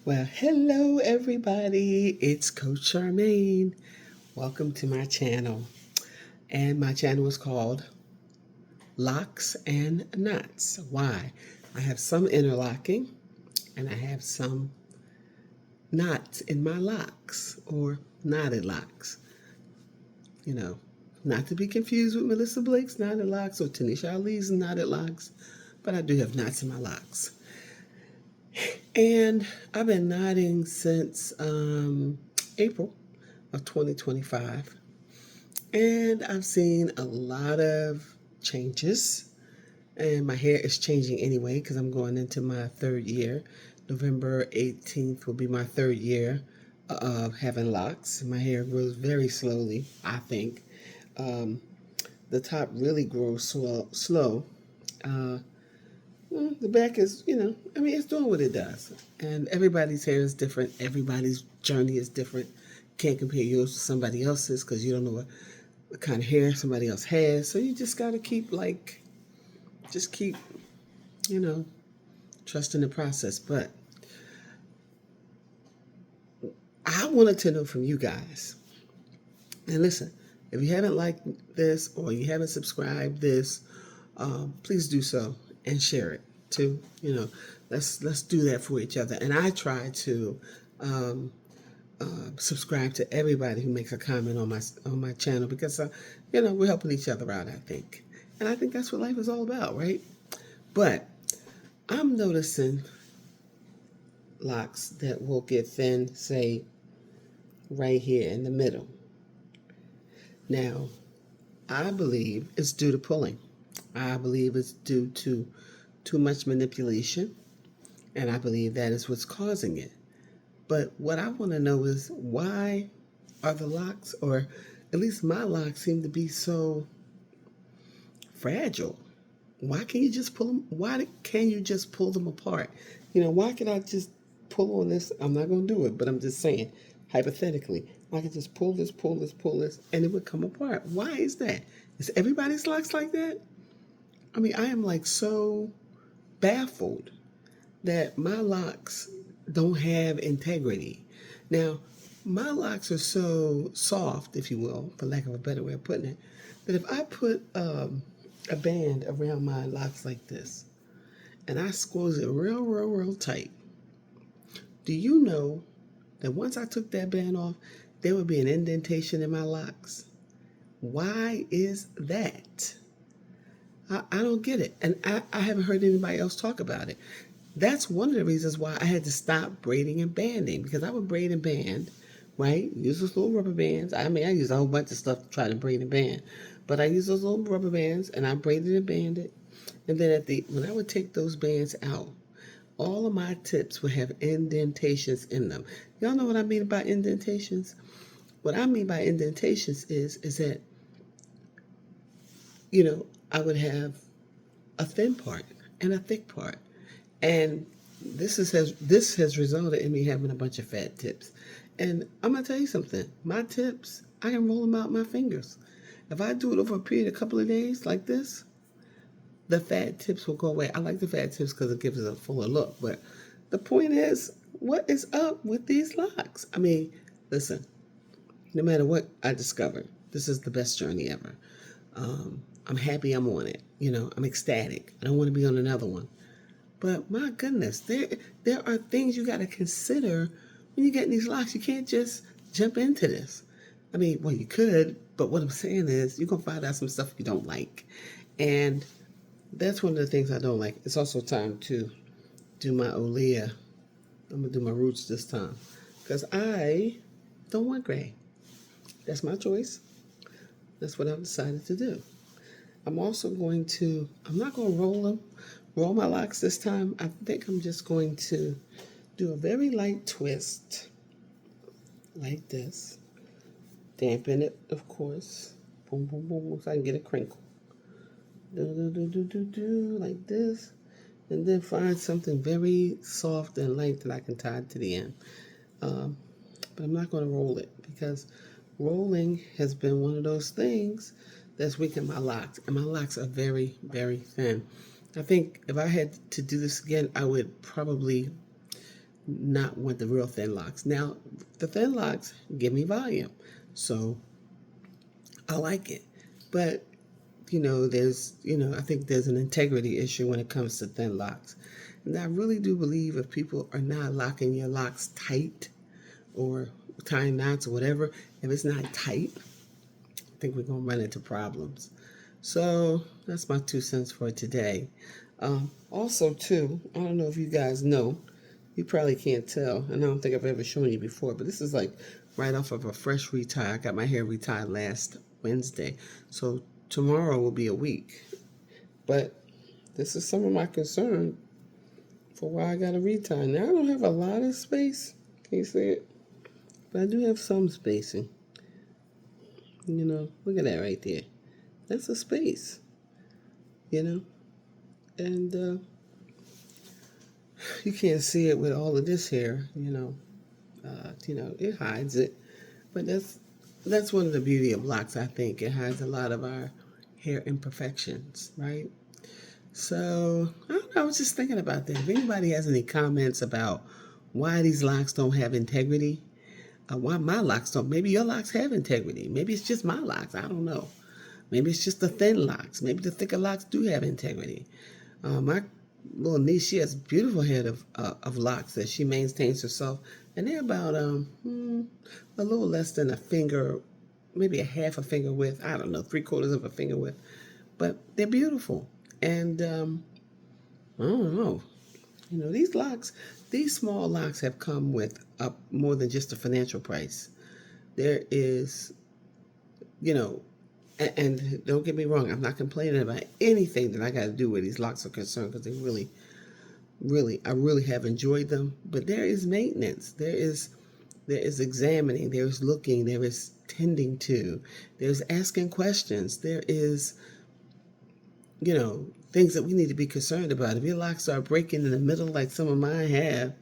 Well, hello everybody. It's Coach Charmaine. Welcome to my channel. And my channel is called Locks and Knots. Why? I have some interlocking and I have some knots in my locks or knotted locks. You know, not to be confused with Melissa Blake's knotted locks or Tanisha Ali's knotted locks, but I do have knots in my locks. And I've been knotting since April of 2025. And I've seen a lot of changes. And my hair is changing anyway because I'm going into my third year. November 18th will be my third year of having locks. My hair grows very slowly, I think. Um, the top really grows slow. Uh, the back is, it's doing what it does. And everybody's hair is different. Everybody's journey is different. Can't compare yours to somebody else's because you don't know what kind of hair somebody else has. So you just got to keep, you know, trusting the process. But I wanted to know from you guys. And listen, if you haven't liked this or you haven't subscribed this, please do so and share it too. Let's do that for each other. And I try to subscribe to everybody who makes a comment on my channel because we're helping each other out. I think, and I think that's what life is all about, right? But I'm noticing locks that will get thin, say right here in the middle. Now, I believe it's due to pulling. I believe it's due to too much manipulation, and I believe that is what's causing it. But what I want to know is why are the locks, or at least my locks, seem to be so fragile? Why can't you just pull them? Why can't you just pull them apart? Why can I just pull on this? I'm not going to do it, but I'm just saying, hypothetically, I could just pull this, and it would come apart. Why is that? Is everybody's locks like that? I mean, I am like so baffled that my locks don't have integrity. Now, my locks are so soft, if you will, for lack of a better way of putting it, that if I put a band around my locks like this and I squeeze it real tight, do you know that once I took that band off, there would be an indentation in my locks? Why is that? I don't get it. And I haven't heard anybody else talk about it. That's one of the reasons why I had to stop braiding and banding, because I would braid and band, right? Use those little rubber bands. I mean, I use a whole bunch of stuff to try to braid and band, but I use those little rubber bands and I braided and banded. And then when I would take those bands out, all of my tips would have indentations in them. Y'all know what I mean by indentations? What I mean by indentations is that, I would have a thin part and a thick part. And this has resulted in me having a bunch of fat tips. And I'm gonna tell you something. My tips, I can roll them out my fingers. If I do it over a period of a couple of days like this, the fat tips will go away. I like the fat tips because it gives it a fuller look. But the point is, what is up with these locks? I mean, listen, no matter what I discovered, this is the best journey ever. I'm happy I'm on it. I'm ecstatic. I don't want to be on another one. But my goodness, there are things you got to consider when you get these locks. You can't just jump into this. I mean, well, you could, but what I'm saying is you're going to find out some stuff you don't like. And that's one of the things I don't like. It's also time to do my Olea. I'm going to do my roots this time because I don't want gray. That's my choice. That's what I've decided to do. I'm not going to roll my locks this time. I think I'm just going to do a very light twist like this. Dampen it, of course. Boom, boom, boom, boom, so I can get a crinkle. Do, like this. And then find something very soft and light that I can tie to the end. But I'm not going to roll it because rolling has been one of those things that's weakened my locks. And my locks are very, very thin. I think if I had to do this again, I would probably not want the real thin locks. Now, the thin locks give me volume, so I like it. But I think there's an integrity issue when it comes to thin locks. And I really do believe if people are not locking your locks tight or tying knots or whatever, if it's not tight, I think we're going to run into problems. So that's my 2 cents for today. Also, too, I don't know if you guys know, you probably can't tell, and I don't think I've ever shown you before, but this is like right off of a fresh retie. I got my hair retied last Wednesday, so tomorrow will be a week. But this is some of my concern for why I got a retie. Now, I don't have a lot of space. Can you see it? But I do have some spacing. Look at that right there. That's a space, you know? And you can't see it with all of this hair, it hides it. But that's one of the beauty of locks, I think. It hides a lot of our hair imperfections, right? So, I don't know, I was just thinking about that. If anybody has any comments about why these locks don't have integrity, why my locks don't, maybe your locks have integrity. Maybe it's just my locks, I don't know. Maybe it's just the thin locks. Maybe the thicker locks do have integrity. My little niece, she has a beautiful head of locks that she maintains herself, and they're about a little less than a finger, maybe a half a finger width. I don't know, 3/4 of a finger width, but they're beautiful. And I don't know, these small locks have come with more than just a financial price. There is, you know, and don't get me wrong, I'm not complaining about anything that I got to do where these locks are concerned, because they I really have enjoyed them. But there is maintenance. There is examining. There is looking. There is tending to. There's asking questions. There is, things that we need to be concerned about. If your locks start breaking in the middle, like some of mine have,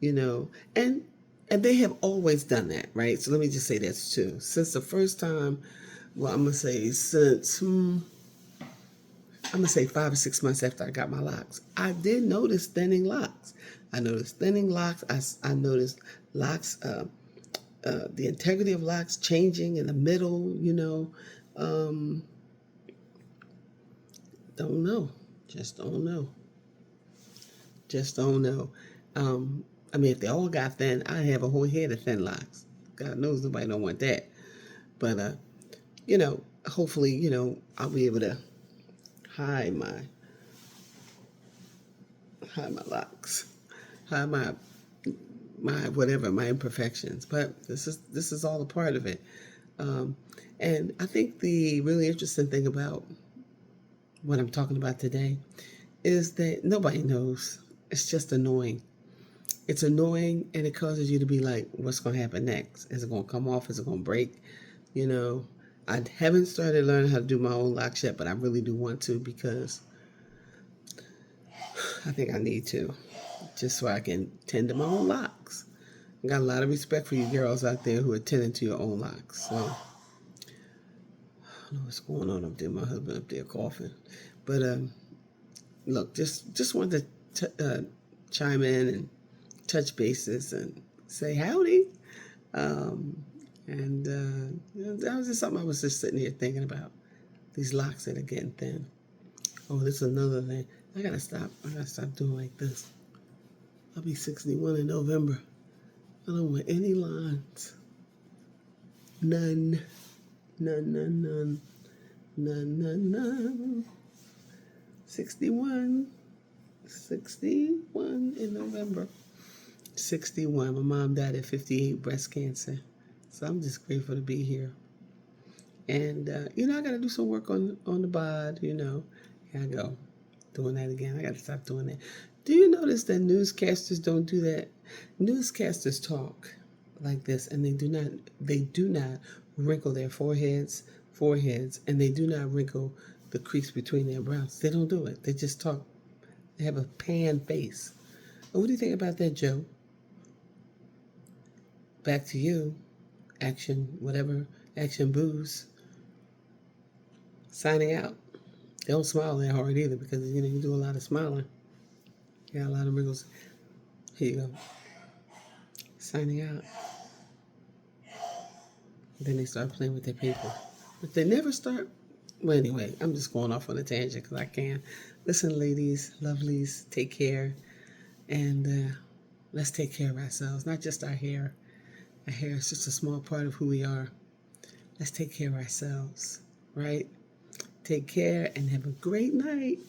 and they have always done that, right? So let me just say this too. Since the first time, well, I'm gonna say since I'm gonna say 5 or 6 months after I got my locks, I did notice thinning locks. I noticed thinning locks. I noticed locks, the integrity of locks changing in the middle. Don't know, just don't know, just don't know. I mean, if they all got thin, I'd have a whole head of thin locks. God knows nobody don't want that. But hopefully, I'll be able to hide my locks, hide my whatever, my imperfections. But this is all a part of it. And I think the really interesting thing about what I'm talking about today is that nobody knows. It's just annoying. It's annoying, and it causes you to be like, what's going to happen next? Is it going to come off? Is it going to break? I haven't started learning how to do my own locks yet, but I really do want to, because I think I need to, just so I can tend to my own locks. I got a lot of respect for you girls out there who are tending to your own locks. So, I don't know what's going on up there. My husband up there coughing. But look, just wanted to chime in and touch bases and say howdy. And that was just something I was just sitting here thinking about. These locks that are getting thin. Oh, this is another thing. I gotta stop doing like this. I'll be 61 in November. I don't want any lines. None. None, none, none. None, none, none. 61. 61 in November. 61. My mom died at 58, breast cancer. So I'm just grateful to be here. And, I got to do some work on the bod, Here I go. Doing that again. I got to stop doing that. Do you notice that newscasters don't do that? Newscasters talk like this, and they do not wrinkle their foreheads, and they do not wrinkle the crease between their brows. They don't do it. They just talk. They have a pan face. What do you think about that, Joe? Back to you. Action, whatever. Action Booze. Signing out. Don't smile that hard either, because you do a lot of smiling. You got a lot of wrinkles. Here you go. signing out. Then they start playing with their paper. But they never start. Well, anyway, I'm just going off on a tangent because I can. Listen, ladies, lovelies, take care. And let's take care of ourselves, not just our hair. Our hair is just a small part of who we are. Let's take care of ourselves, right? Take care and have a great night.